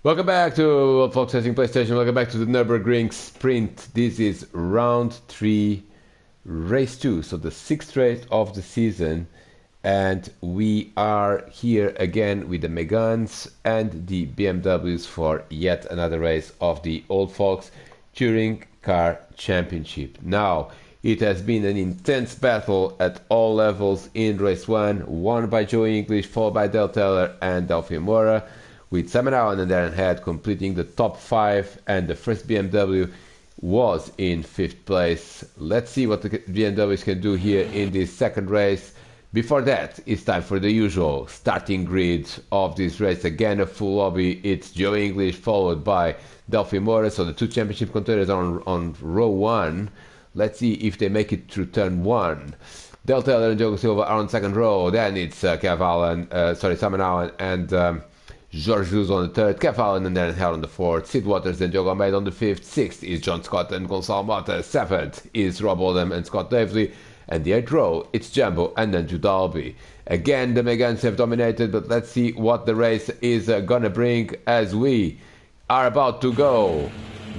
Welcome back to Folks Testing PlayStation. Welcome back to the Nürburgring Sprint. This is round 3, race 2, so the 6th race of the season. And we are here again with the Megans and the BMWs for yet another race of the Old Folks Touring Car Championship. Now, it has been an intense battle at all levels in race 1, won by Joey English, followed by Del Teller and Delphine Mora, with Simon Allen and Darren Head completing the top 5, and the first BMW was in 5th place. Let's see what the BMWs can do here in this second race. Before that, it's time for the usual starting grid of this race. Again, a full lobby. It's Joey English followed by Delphine Mora, so the two championship contenders on row 1. Let's see if they make it through turn 1. Del Taylor and Diogo Silva are on second row. Then it's Simon Allen and George Luz on the third, Kev Allen and Darren Hell on the fourth, Sid Waters and Diogo Almeida on the fifth, sixth is John Scott and Gonçalo Mota, seventh is Rob Oldham and Scott Davely, and the eighth row, it's Jumbo and Andrew Dalby. Again, the Megans have dominated, but let's see what the race is gonna bring as we are about to go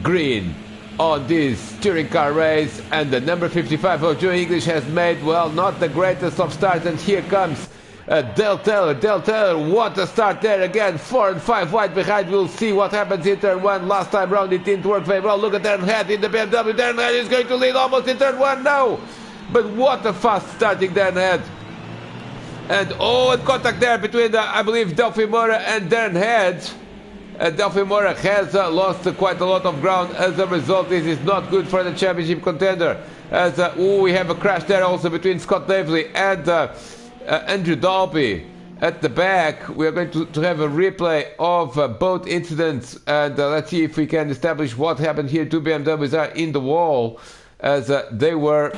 green on this touring car race, and the number 55 of Joe English has made, well, not the greatest of starts, and here comes Del Taylor, what a start there again, 4 and 5 wide behind. We'll see what happens in turn 1. Last time round it didn't work very well. Look at Darren Head in the BMW. Darren Head is going to lead almost in turn 1 now, but what a fast starting Darren Head. And and contact there between I believe Delphine Mora and Darren Head. Delphine Mora has lost quite a lot of ground. As a result, this is not good for the championship contender, as we have a crash there also between Scott Davely and Andrew Dalby at the back. We are going to have a replay of both incidents, and let's see if we can establish what happened here. Two BMWs are in the wall as they were.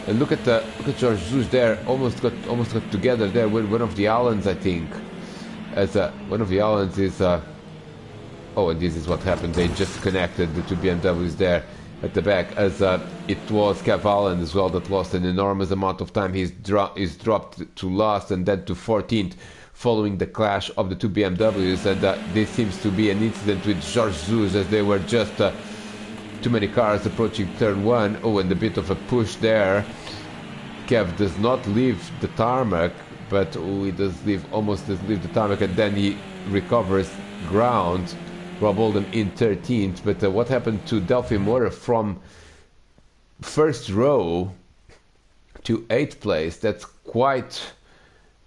And look at George Zeus there, almost got together there with one of the Allens, I think. As one of the Allens is and this is what happened. They just connected the two BMWs there at the back, as it was Kev Allen as well that lost an enormous amount of time. He's dropped to last and then to 14th following the clash of the two BMWs, and this seems to be an incident with George Zeus, as they were just too many cars approaching turn 1. And a bit of a push there. Kev does not leave the tarmac, but he does leave the tarmac, and then he recovers ground. Rob Oldham in 13th, but what happened to Delphine Mora from first row to 8th place? That's quite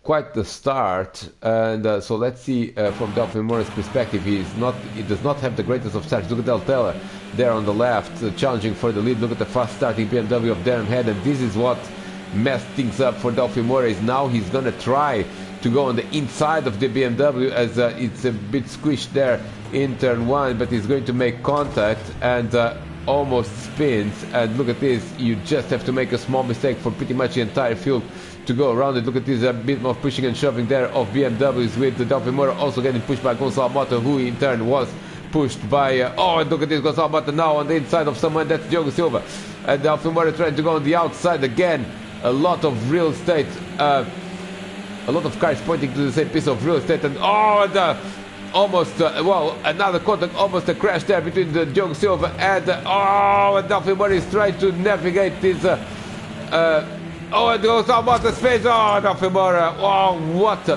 the start, and so let's see from Delphine Mora's perspective. He does not have the greatest of starts. Look at Del Taylor there on the left, challenging for the lead. Look at the fast starting BMW of Darren Head, and this is what messed things up for Delphine Mora. Is now he's gonna try to go on the inside of the BMW, as it's a bit squished there in turn 1, but he's going to make contact and almost spins. And look at this, you just have to make a small mistake for pretty much the entire field to go around it. Look at this, a bit of pushing and shoving there of BMWs, with the Delphine Mora also getting pushed by Gonçalo Mota, who in turn was pushed by and look at this, Gonçalo Mota now on the inside of someone. That's Diogo Silva, and Delphine Mora trying to go on the outside again. A lot of real estate, a lot of cars pointing to the same piece of real estate, and another contact, almost a crash there between the Diogo Silva and Delphine Mora is trying to navigate this and goes out the space. Delphine Mora, what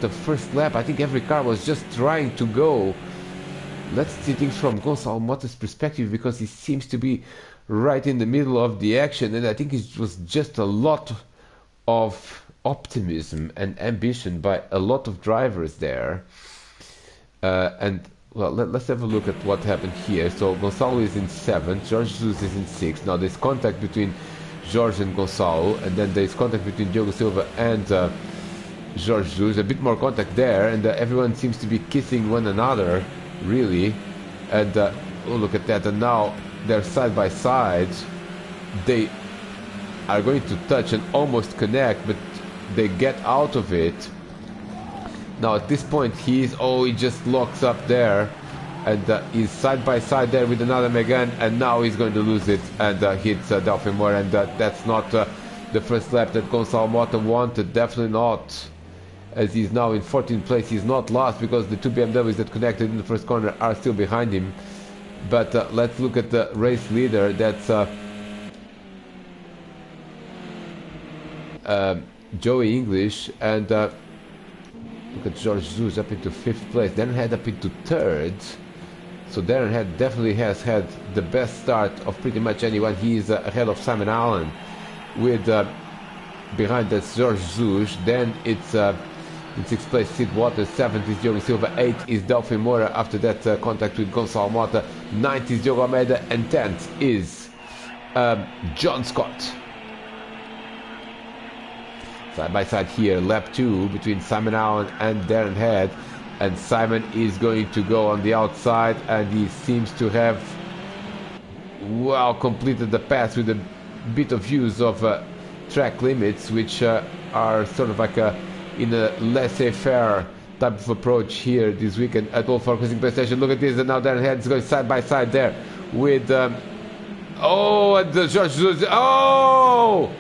a first lap. I think every car was just trying to go. Let's see things from Gonçalo Mota's perspective, because he seems to be right in the middle of the action, and I think it was just a lot of optimism and ambition by a lot of drivers there. Let's have a look at what happened here. So Gonçalo is in 7th, George Zeus is in 6th. Now there's contact between George and Gonçalo, and then there's contact between Diogo Silva and George Zeus. A bit more contact there, and everyone seems to be kissing one another, really. And look at that, and now they're side by side. They are going to touch and almost connect, but they get out of it. Now at this point he just locks up there, and he's side by side there with another Megane, and now he's going to lose it and hits Delphine Mora, and that's not the first lap that Gonçalo Mota wanted, definitely not. as he's now in 14th place. He's not lost because the two BMWs that connected in the first corner are still behind him. But let's look at the race leader. That's Joey English, and look at George Zeus up into 5th place. Darren Head up into 3rd. So Darren Head definitely has had the best start of pretty much anyone. He is ahead of Simon Allen, with behind that's George Zeus. Then it's in 6th place Sid Waters, 7th is Diogo Silva, 8th is Delphin Moura after that contact with Gonçalo Mota, 9th is Diogo Almeida, and 10th is John Scott. Side by side here, lap 2 between Simon Allen and Darren Head, and Simon is going to go on the outside, and he seems to have well completed the pass with a bit of use of track limits, which are sort of like in a laissez-faire type of approach here this weekend at OFR Cruising PlayStation. Look at this, and now Darren Head is going side by side there with and the George Zeus. Oh,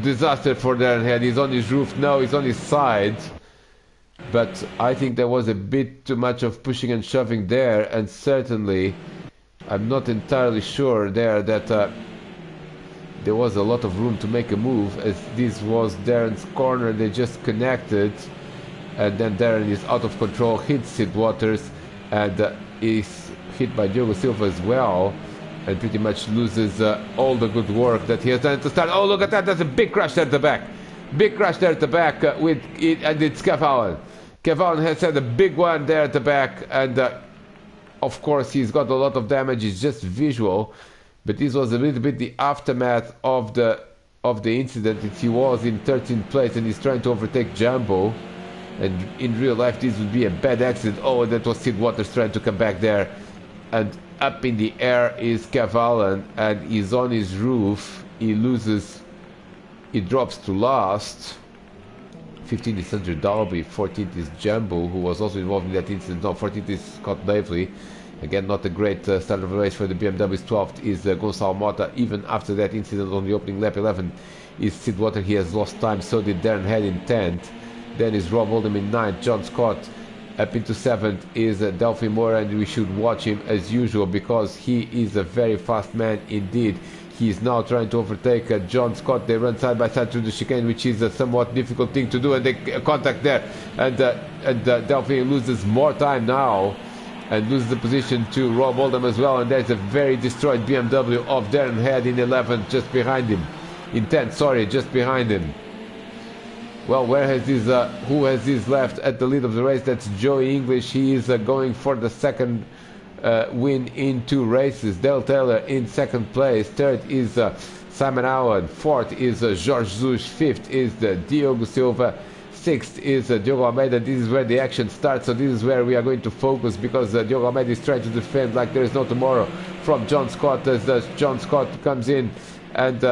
disaster for Darren Head. He's on his roof now, he's on his side, but I think there was a bit too much of pushing and shoving there, and certainly I'm not entirely sure there that there was a lot of room to make a move, as this was Darren's corner. They just connected, and then Darren is out of control, hits Sid Waters, and is hit by Diogo Silva as well, and pretty much loses all the good work that he has done at the start. Oh, look at that, that's a big crash there at the back. Big crash there at the back with it, and it's Kev Allen. Kev Allen has had a big one there at the back, and of course he's got a lot of damage. It's just visual, but this was a little bit the aftermath of the incident. He was in 13th place and he's trying to overtake Jumbo, and in real life this would be a bad accident. Oh, that was Sid Waters trying to come back there, and up in the air is Kev Allen, and he's on his roof. He drops to last. 15th is Sandro Dalby, 14th is Jumbo, who was also involved in that incident. No, 14th is Scott Davely. Again, not a great start of the race for the BMWs. 12th is Gonçalo Mota. Even after that incident on the opening lap, 11th is Sid Water. He has lost time, so did Darren Head in 10th. Then is Rob Oldham in 9th. John Scott up into 7th is Delphin Moura, and we should watch him as usual because he is a very fast man indeed. He is now trying to overtake John Scott. They run side by side through the chicane, which is a somewhat difficult thing to do, and they contact there, and Delphin loses more time now and loses the position to Rob Oldham as well, and there's a very destroyed BMW of Darren Head in 11th, just behind him. In 10th, sorry, just behind him. Well, where has this, who has this left at the lead of the race? That's Joey English. He is going for the second win in 2 races. Dale Taylor in 2nd place. 3rd is Simon Allen. 4th is Jorge Jesus. 5th is Diogo Silva. 6th is Diogo Almeida. This is where the action starts, so this is where we are going to focus, because Diogo Almeida is trying to defend like there is no tomorrow from John Scott, as John Scott comes in, and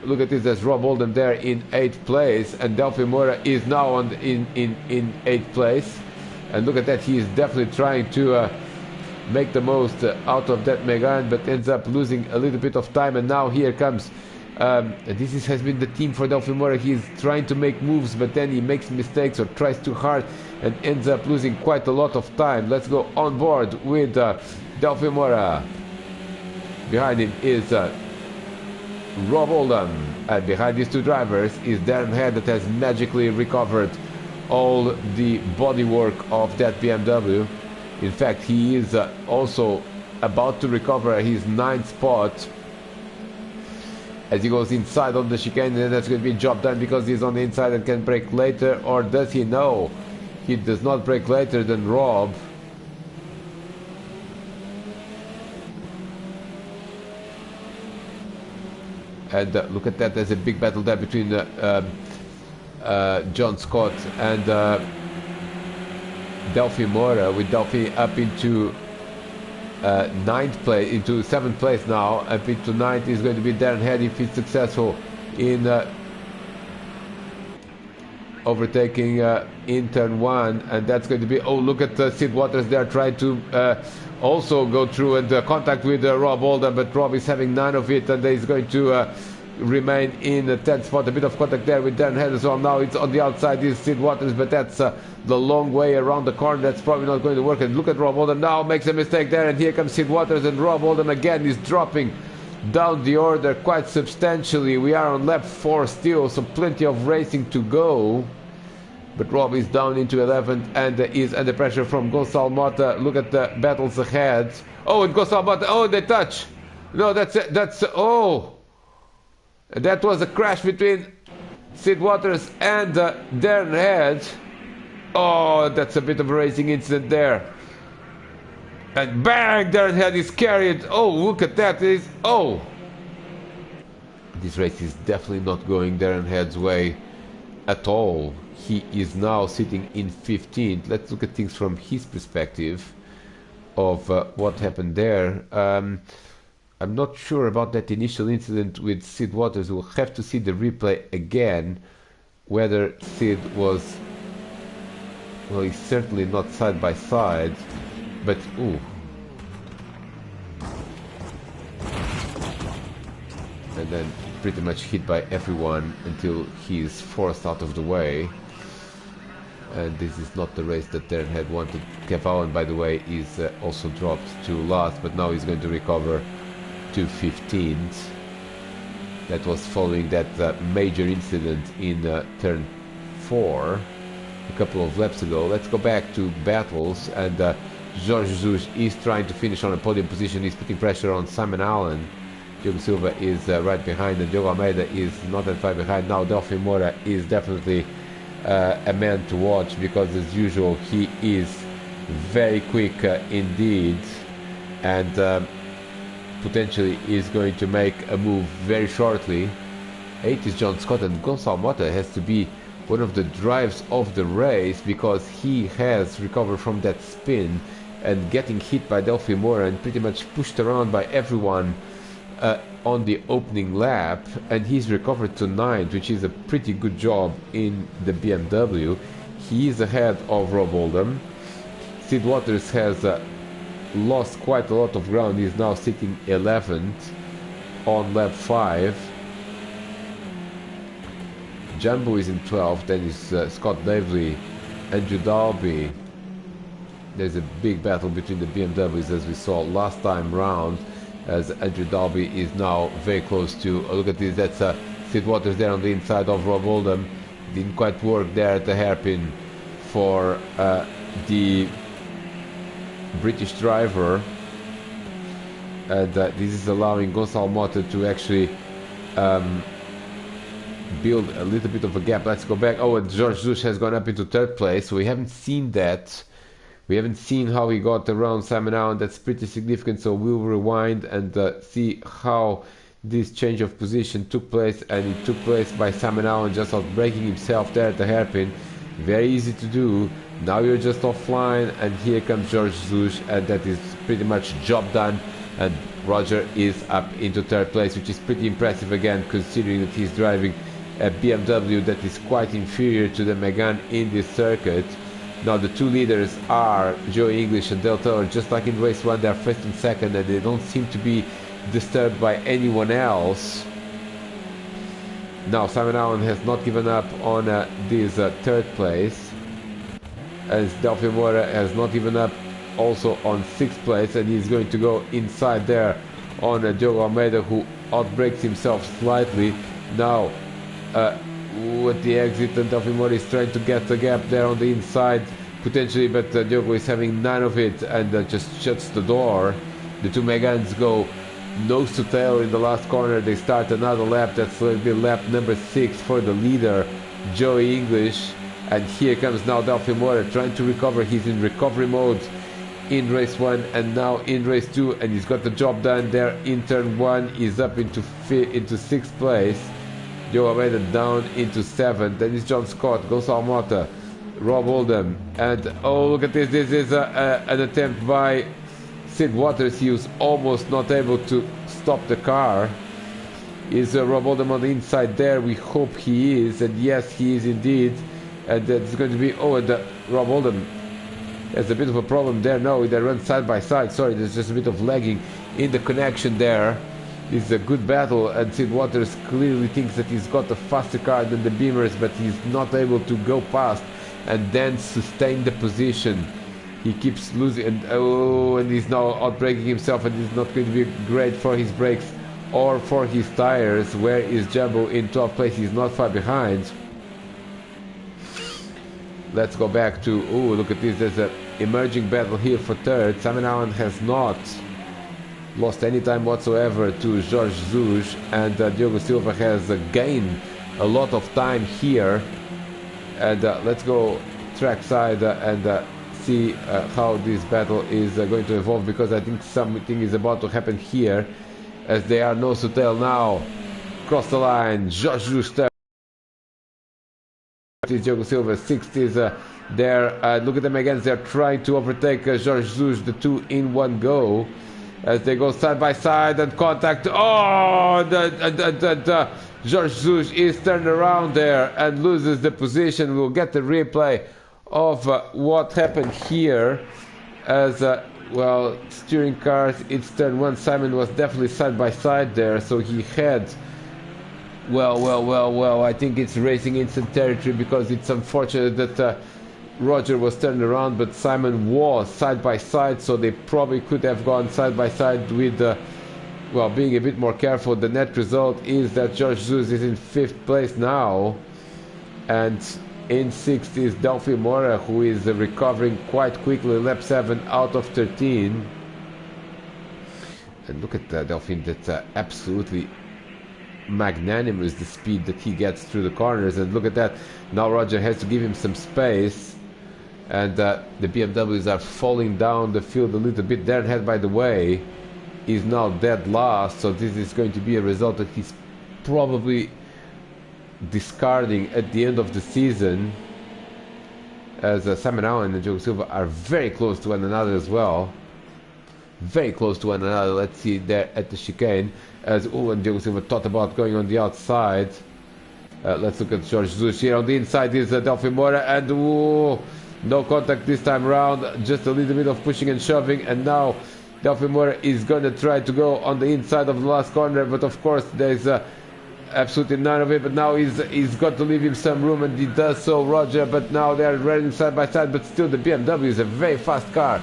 look at this, there's Rob Oldham there in 8th place, and Delphin Moura is now in 8th place, and look at that, he is definitely trying to make the most out of that Megane, but ends up losing a little bit of time. And now here comes has been the team for Delphin Moura. He's trying to make moves, but then he makes mistakes or tries too hard and ends up losing quite a lot of time. Let's go on board with Delphin Moura. Behind him is Rob Oldham, and behind these two drivers is Darren Head, that has magically recovered all the bodywork of that BMW. In fact, he is also about to recover his 9th spot as he goes inside on the chicane, and that's going to be a job done because he's on the inside and can brake later. Or does he? No, he does not brake later than Rob. And look at that, there's a big battle there between John Scott and Delphin Moura, with Delphin up into 9th place, into 7th place now. Up into 9th is going to be Darren Head if he's successful in overtaking in turn 1, and that's going to be, oh, look at Sid Waters there trying to also go through and contact with Rob Oldham, but Rob is having none of it, and he's going to remain in the 10th spot. A bit of contact there with Darren Head as well. Now it's on the outside, is Sid Waters, but that's the long way around the corner. That's probably not going to work. And look at Rob Oldham now, makes a mistake there, and here comes Sid Waters, and Rob Oldham again is dropping down the order quite substantially. We are on lap 4 still, so plenty of racing to go. But Rob is down into 11th and is under pressure from Gonçalo Mota. Look at the battles ahead. Oh, and Gonçalo Mota, oh, they touch. No, oh. That was a crash between Sid Waters and Darren Head. Oh, that's a bit of a racing incident there. And bang, Darren Head is carried. Oh, look at that. Oh. This race is definitely not going Darren Head's way at all. He is now sitting in 15th. Let's look at things from his perspective of what happened there. I'm not sure about that initial incident with Sid Waters. We'll have to see the replay again, whether Sid was... Well, he's certainly not side by side, but... Ooh. And then pretty much hit by everyone until he's forced out of the way. And this is not the race that Darren had wanted. Kev Owen, by the way, is also dropped to last, but now he's going to recover to 15th. That was following that major incident in turn 4 a couple of laps ago. Let's go back to battles, and Jorge Jesus is trying to finish on a podium position. He's putting pressure on Simon Allen. Diogo Silva is right behind, and Diogo Almeida is not that far behind. Now Delphi Moura is definitely a man to watch, because as usual he is very quick indeed, and potentially is going to make a move very shortly. 8 is John Scott, and Gonçalo Mota has to be one of the drives of the race, because he has recovered from that spin and getting hit by Delphi Moura and pretty much pushed around by everyone on the opening lap, and he's recovered to 9th, which is a pretty good job in the BMW. He is ahead of Rob Oldham. Sid Waters has lost quite a lot of ground. He's now sitting 11th on lap 5. Jumbo is in 12th, then is Scott Davely, Andrew Dalby. There's a big battle between the BMWs, as we saw last time round, as Andrew Dalby is now very close to... look at this, that's Sid Waters there on the inside of Rob Oldham. Didn't quite work there at the hairpin for the British driver, and this is allowing Gonçalo Mota to actually build a little bit of a gap. Let's go back. Oh, and Jorge Jesus has gone up into 3rd place, so we haven't seen that. We haven't seen how he got around Simon Allen. That's pretty significant, so we'll rewind and see how this change of position took place, and it took place by Simon Allen just outbraking himself there at the hairpin. Very easy to do. Now you're just offline, and here comes Jorge Jesus, and that is pretty much job done, and Roger is up into 3rd place, which is pretty impressive again, considering that he's driving a BMW that is quite inferior to the Megane in this circuit. Now the two leaders are Joe English and Del Taylor. Just like in race 1, they are 1st and 2nd, and they don't seem to be disturbed by anyone else. Now Simon Allen has not given up on this 3rd place, as Delphi Moura has not given up also on 6th place, and he's going to go inside there on Diogo Almeida, who outbreaks himself slightly. Now with the exit, and Delphi Moura is trying to get the gap there on the inside potentially, but Diogo is having none of it, and just shuts the door. The two Meganes go nose to tail in the last corner. They start another lap. That's going to be lap number 6 for the leader, Joey English. And here comes now Delphi Moura trying to recover. He's in recovery mode in race 1 and now in race 2, and he's got the job done there in turn 1. He's up into 6th place. Joe Almeida down into 7th. Then is John Scott, Gonçalo Mota, Rob Oldham, and oh, look at this. This is an attempt by Sid Waters. He was almost not able to stop the car. Is Rob Oldham on the inside there? We hope he is, and yes, he is indeed. And that's going to be... oh, and Rob Oldham has a bit of a problem there. No, they run side by side. Sorry, there's just a bit of lagging in the connection there. This is a good battle, and Sid Waters clearly thinks that he's got a faster car than the Beamers, but he's not able to go past and then sustain the position. He keeps losing, and he's now outbraking himself, and it's not going to be great for his brakes or for his tires. Where is Jumbo in 12th place? He's not far behind. Let's go back to, look at this, there's an emerging battle here for third. Simon Allen has not lost any time whatsoever to Jorge Jesus, and Diogo Silva has gained a lot of time here. And let's go trackside and see how this battle is going to evolve, because I think something is about to happen here, as they are nose to tail now. Cross the line, Jorge Jesus there. Diogo Silva, 60s there. Look at them again, they're trying to overtake Jorge Jesus, the two in one go, as they go side by side and contact. Jorge Jesus is turned around there and loses the position. We'll get the replay of what happened here, as well, steering cars, it's turn one. Simon was definitely side by side there, so he had, well, I think it's racing instant territory, because it's unfortunate that Roger was turned around, but Simon was side by side, so they probably could have gone side by side with being a bit more careful. The net result is that Jorge Jesus is in 5th place now, and in 6th is Delphi Mora, who is recovering quite quickly, lap 7 out of 13. And look at Delphine, that's absolutely magnanimous, the speed that he gets through the corners. And look at that, now Roger has to give him some space, and the BMWs are falling down the field a little bit. Darren Head, by the way, is now dead last, so this is going to be a result that he's probably discarding at the end of the season, as Simon Allen and Diogo Silva are very close to one another as well. Very close to one another. Let's see there at the chicane, as and Diogo Silva thought about going on the outside. Let's look at Jorge Jesus here. On the inside is Delphi Mora, and no contact this time around, just a little bit of pushing and shoving, and now Delphi Mora is going to try to go on the inside of the last corner, but of course there's absolutely none of it. But now he's got to leave him some room, and he does so, Roger. But now they're running side by side, but still the BMW is a very fast car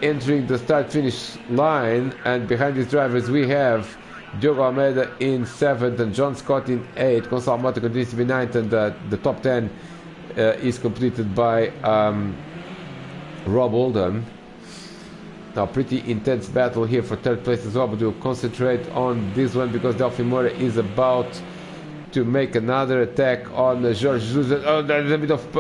entering the start-finish line. And behind these drivers we have Diogo Almeida in 7th and John Scott in 8th. Gonçalo Mota continues to be 9th, and the top 10 is completed by Rob Oldham. Now, pretty intense battle here for 3rd place as well, but we'll concentrate on this one because Delphi Mora is about to make another attack on Jorge Jesus. Oh, there's a bit of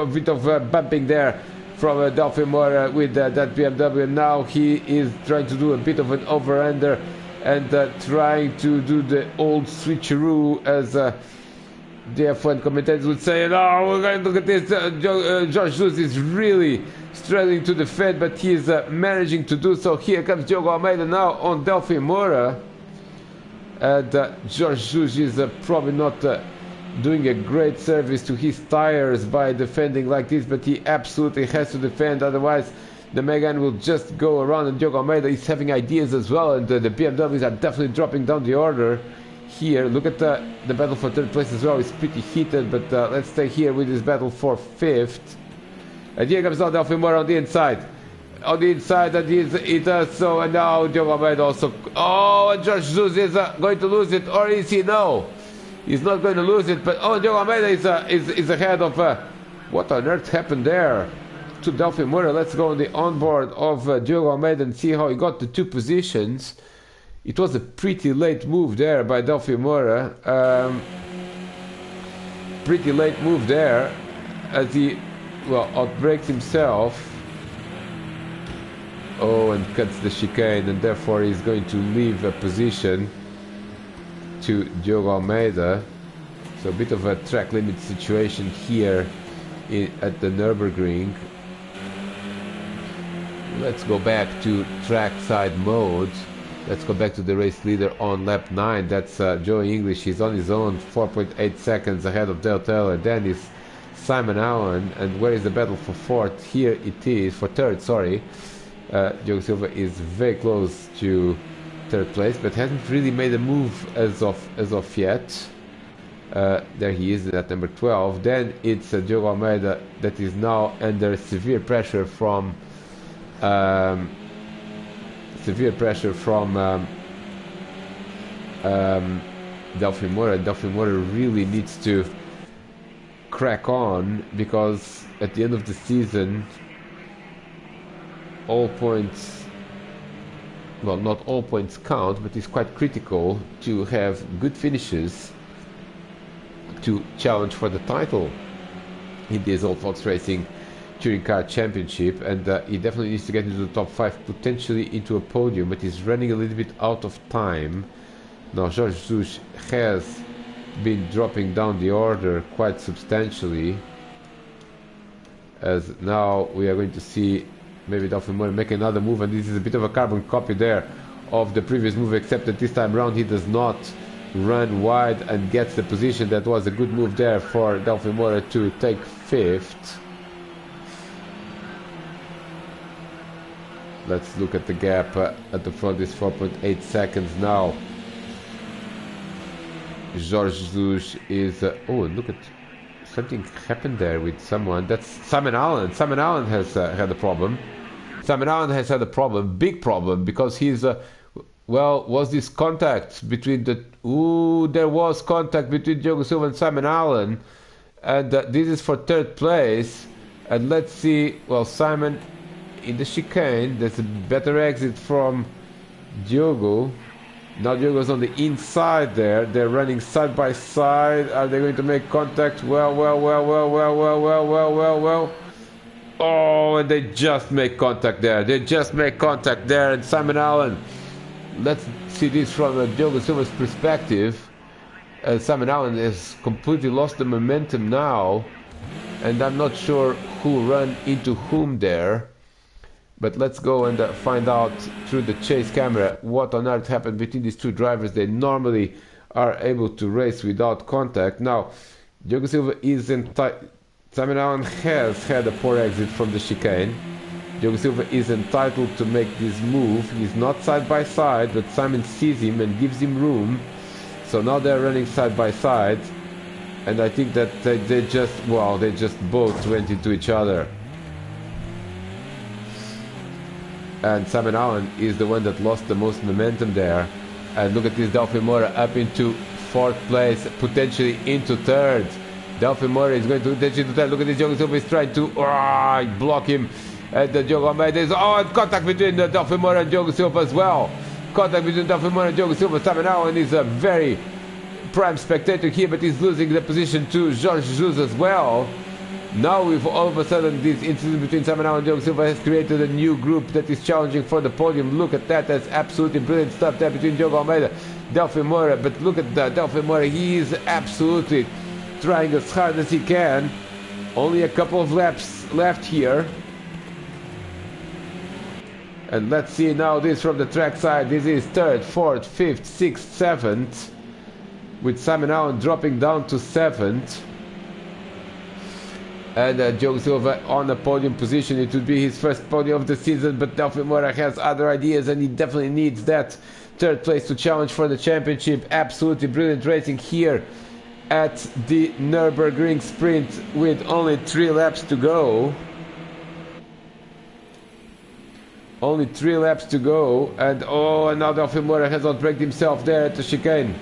bumping there from Delphi Mora with that BMW, and now he is trying to do a bit of an over-ender and trying to do the old switcheroo, as the F1 commentators would say. Oh, we're going to look at this. Jorge Jesus is really struggling to defend, but he is managing to do so. Here comes Diogo Almeida now on Delphi Mora, and Jorge Jesus is probably not doing a great service to his tires by defending like this, but he absolutely has to defend, otherwise the Megane will just go around. And Diogo Almeida is having ideas as well, and the BMWs are definitely dropping down the order here. Look at the battle for 3rd place as well. It's pretty heated, but let's stay here with this battle for 5th. And here comes now Delphi Mora on the inside. On the inside, and he does so, and now Diogo Almeida also. Oh, and Jorge Jesus is going to lose it, or is he? No, he's not going to lose it, but Diogo Almeida is ahead of. What on earth happened there to Delphi Mora? Let's go on the onboard of Diogo Almeida and see how he got the 2 positions. It was a pretty late move there by Delphi Mora. Pretty late move there, as he outbrakes himself. Oh, and cuts the chicane, and therefore he's going to leave a position to Diogo Almeida. So a bit of a track limit situation here at the Nürburgring. Let's go back to trackside mode. Let's go back to the race leader on lap 9. That's Joey English. He's on his own, 4.8 seconds ahead of Dale Taylor. Then is Simon Allen. And where is the battle for 4th? Here it is, for 3rd, sorry. Diogo Silva is very close to third place, but hasn't really made a move as of yet. There he is at number 12. Then it's Diogo Almeida that is now under severe pressure from Delphi Moura. Delphi Moura really needs to crack on, because at the end of the season, all points, well, not all points count, but it's quite critical to have good finishes to challenge for the title in this Old Fox Racing Touring Car Championship. And he definitely needs to get into the top 5, potentially into a podium, but he's running a little bit out of time. Now Jorge Jesus has been dropping down the order quite substantially, as now we are going to see maybe Delphi Moura make another move, and this is a bit of a carbon copy there of the previous move, except that this time around he does not run wide and gets the position. That was a good move there for Delphi Moura to take 5th. Let's look at the gap at the front. Is 4.8 seconds now. Jorge Jesus is oh, look at something happened there with someone. That's Simon Allen. Simon Allen has had a problem. Simon Allen has had a problem, big problem, because he's well, was this contact between the there was contact between Diogo Silva and Simon Allen, and this is for 3rd place. And let's see, well, Simon in the chicane, there's a better exit from Diogo. Now Diogo's on the inside there. They're running side by side. Are they going to make contact? Well. Oh, and they just make contact there. They just make contact there. And Simon Allen, let's see this from Diogo Silva's perspective. Simon Allen has completely lost the momentum now, and I'm not sure who ran into whom there. But let's go and find out through the chase camera what on earth happened between these two drivers. They normally are able to race without contact. Now, Diogo Silva is entitled. Simon Allen has had a poor exit from the chicane. Diogo Silva is entitled to make this move. He's not side by side, but Simon sees him and gives him room. So now they're running side by side. And I think that they just both went into each other. And Simon Allen is the one that lost the most momentum there. And look at this, Delphi Moura up into 4th place, potentially into 3rd. Delphi Moura is going to potentially into 3rd. Look at this, Diogo Silva is trying to block him. And Diogo Almeida is, and contact between Delphi Moura and Diogo Silva as well. Contact between Delphi Moura and Diogo Silva. Simon Allen is a very prime spectator here, but he's losing the position to Jorge Jesus as well. Now we've all of a sudden this incident between Simon Allen and Diogo Silva has created a new group that is challenging for the podium. Look at that, that's absolutely brilliant stuff there between Diogo Almeida, Delphi Moura. But look at Delphi Moura, he is absolutely trying as hard as he can. Only a couple of laps left here. And let's see now this from the track side. This is 3rd, 4th, 5th, 6th, 7th, with Simon Allen dropping down to 7th. And Diogo Silva on the podium position. It would be his first podium of the season, but Delphi Moura has other ideas, and he definitely needs that 3rd place to challenge for the championship. Absolutely brilliant racing here at the Nürburgring Sprint with only 3 laps to go. Only 3 laps to go, and now Delphi Moura has outbraked himself there at the chicane.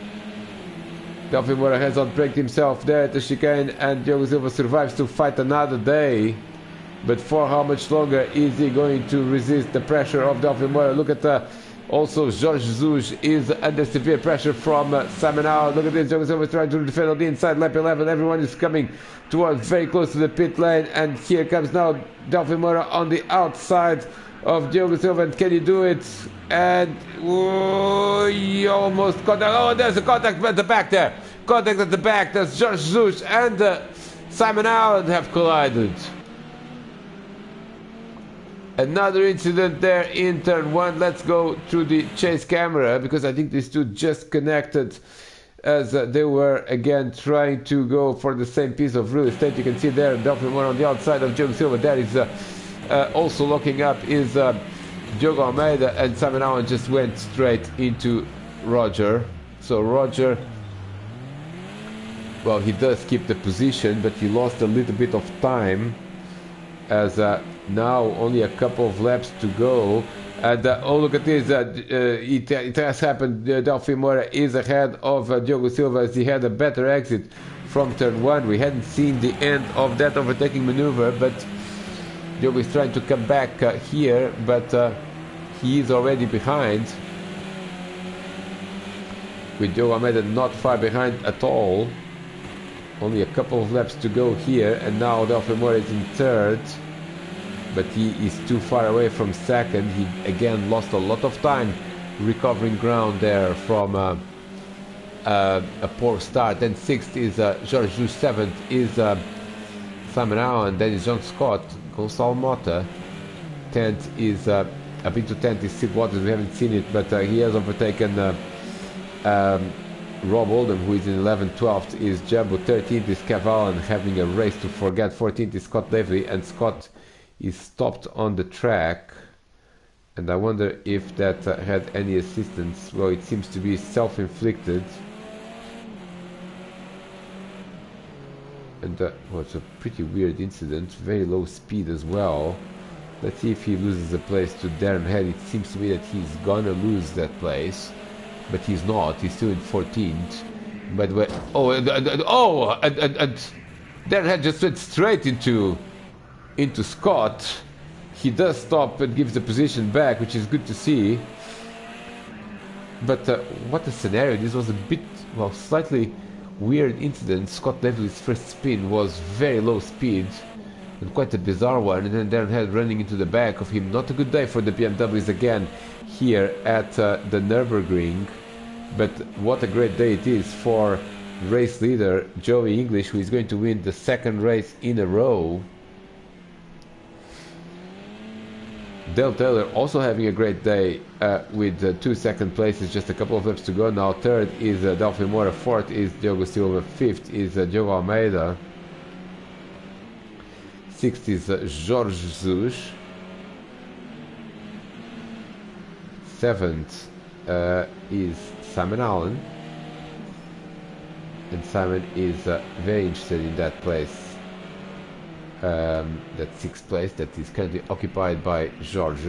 Delphi Moura has outbraked himself there at the chicane, and Diogo Silva survives to fight another day. But for how much longer is he going to resist the pressure of Delphi Moura? Look at also Jorge Jesus is under severe pressure from Simon Allen. Look at this, Diogo Silva is trying to defend on the inside, lap 11. Everyone is coming towards very close to the pit lane, and here comes now Delphi Moura on the outside of Diogo Silva. And can he do it? And he almost contact. There's a contact at the back there. Contact at the back. That's Jorge Jesus and Simon Allen have collided. Another incident there in turn 1. Let's go through the chase camera, because I think these two just connected as they were again trying to go for the same piece of real estate. You can see there Delphi Moura on the outside of Diogo Silva. There is also locking up is Diogo Almeida and Simon Allen just went straight into Roger. So Roger, well, he does keep the position, but he lost a little bit of time, as now only a couple of laps to go. And oh, look at this, it has happened. Delphi Moura is ahead of Diogo Silva, as he had a better exit from turn 1. We hadn't seen the end of that overtaking maneuver, but Diogo is trying to come back here, but he is already behind, with Diogo Almeida not far behind at all. Only a couple of laps to go here, and now Delphi Moura is in third, but he is too far away from second. He again lost a lot of time recovering ground there from a poor start. Then sixth is George Jules, seventh is Simon Allen, then is John Scott, Gonçalo Mota, 10th is up into 10th is Sid Waters. We haven't seen it, but he has overtaken Rob Oldham, who is in 11th. 12th is Jumbo, 13th is Cavallan, having a race to forget. 14th is Scott Davely, and Scott is stopped on the track, and I wonder if that had any assistance. Well, it seems to be self-inflicted, and well, it's a pretty weird incident. Very low speed as well. Let's see if he loses the place to Darren Head. It seems to me that he's gonna lose that place, but he's not. He's still in 14th. By the way, and Darren Head just went straight into Scott. He does stop and gives the position back, which is good to see. But what a scenario. This was a bit, well, slightly weird incident. Scott Davely's first spin was very low speed, and quite a bizarre one, and then Darren Head running into the back of him. Not a good day for the BMWs again here at the Nürburgring, but what a great day it is for race leader Joey English, who is going to win the second race in a row. Dale Taylor also having a great day with 2 second places, just a couple of laps to go now. Third is Delphi Moura, fourth is Diogo Silva, fifth is Diogo Almeida, sixth is Jorge Jesus, seventh is Simon Allen, and Simon is very interested in that place. That sixth place that is currently occupied by George.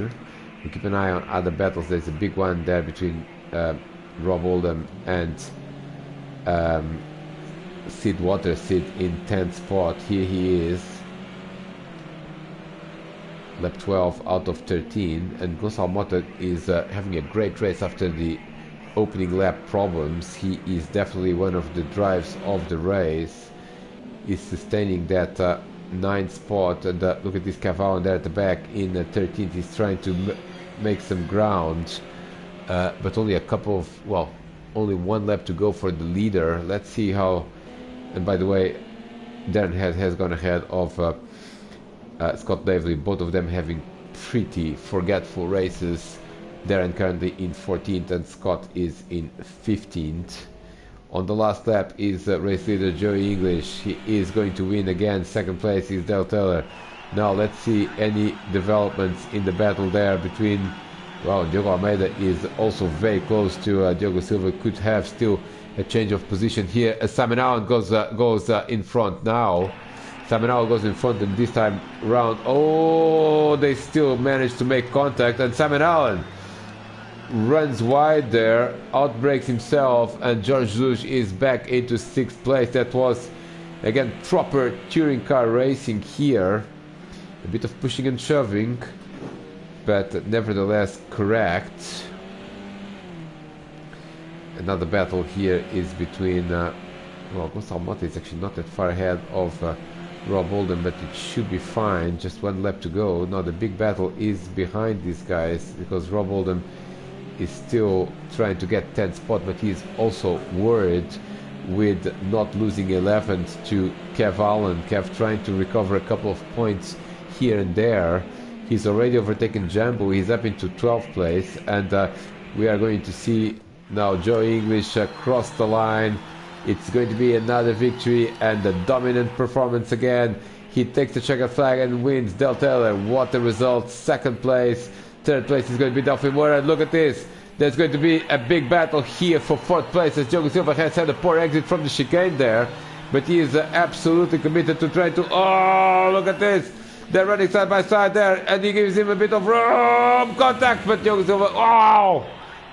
We keep an eye on other battles. There's a big one there between Rob Oldham and Sid Waters. Sid in 10th spot. Here he is, lap 12 out of 13, and Gonçalo Mota is having a great race after the opening lap problems. He is definitely one of the drives of the race. He's sustaining that 9th spot, and look at this Cavallan there at the back in 13th. He's trying to make some ground, but only a couple of, well, only one lap to go for the leader. Let's see how. And by the way, Darren Head has gone ahead of Scott Davely, both of them having pretty forgetful races. Darren currently in 14th and Scott is in 15th. On the last lap is race leader Joey English. He is going to win again. Second place is Dale Taylor. Now let's see any developments in the battle there between, well, Diogo Almeida is also very close to Diogo Silva. Could have still a change of position here as Simon Allen goes in front now. Simon Allen goes in front, and this time round, oh, they still manage to make contact, and Simon Allen runs wide there, outbreaks himself, and George Jesus is back into 6th place. That was again proper touring car racing here. A bit of pushing and shoving, but nevertheless correct. Another battle here is between well, Gonçalo Mota is actually not that far ahead of Rob Oldham, but it should be fine. Just one lap to go. Now the big battle is behind these guys, because Rob Oldham is still trying to get 10th spot, but he's also worried with not losing 11th to Kev Allen. Kev trying to recover a couple of points here and there. He's already overtaken Jumbo. He's up into 12th place, and we are going to see now Joey English cross the line. It's going to be another victory and a dominant performance again. He takes the checkered flag and wins. Del Taylor, what a result. 2nd place. Third place is going to be Delphi Moore, and look at this. There's going to be a big battle here for fourth place, as Diogo Silva has had a poor exit from the chicane there, but he is absolutely committed to try to... Oh, look at this. They're running side by side there, and he gives him a bit of room. Contact, but Diogo Silva... Oh!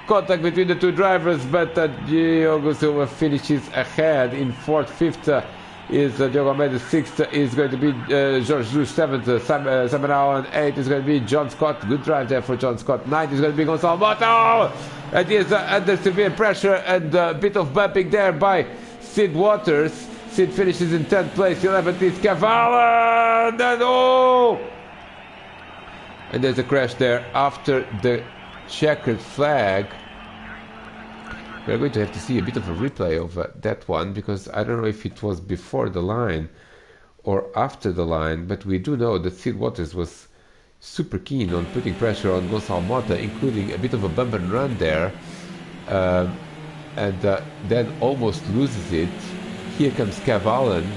Contact between the two drivers, but Diogo Silva finishes ahead in fourth. Fifth is Diogo Almeida. Sixth is going to be George Luz. Seventh, Simon Allen. Eighth is going to be John Scott. Good drive there for John Scott. Ninth is going to be Gonçalo Mota. And he is under severe pressure and a bit of bumping there by Sid Waters. Sid finishes in 10th place. 11th is Cavallo. And oh! And there's a crash there after the checkered flag. We're going to have to see a bit of a replay of that one, because I don't know if it was before the line or after the line, but we do know that Sid Waters was super keen on putting pressure on Gonçalo Mota, including a bit of a bump and run there, and then almost loses it. Here comes Kev Allen,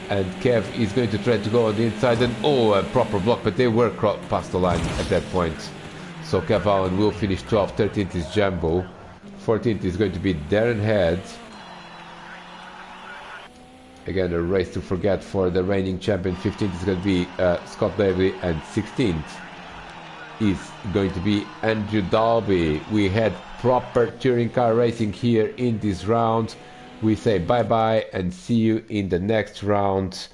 and Kev is going to try to go on the inside, and oh, a proper block, but they were past the line at that point. So Kev Allen will finish 12th, 13th is Jumbo, 14th is going to be Darren Head. Again, a race to forget for the reigning champion. 15th is going to be Scott Bailey, and 16th is going to be Andrew Dalby. We had proper touring car racing here in this round. We say bye-bye and see you in the next round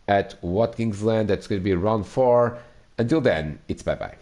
at Watkins Glen. That's going to be round 4. Until then, it's bye-bye.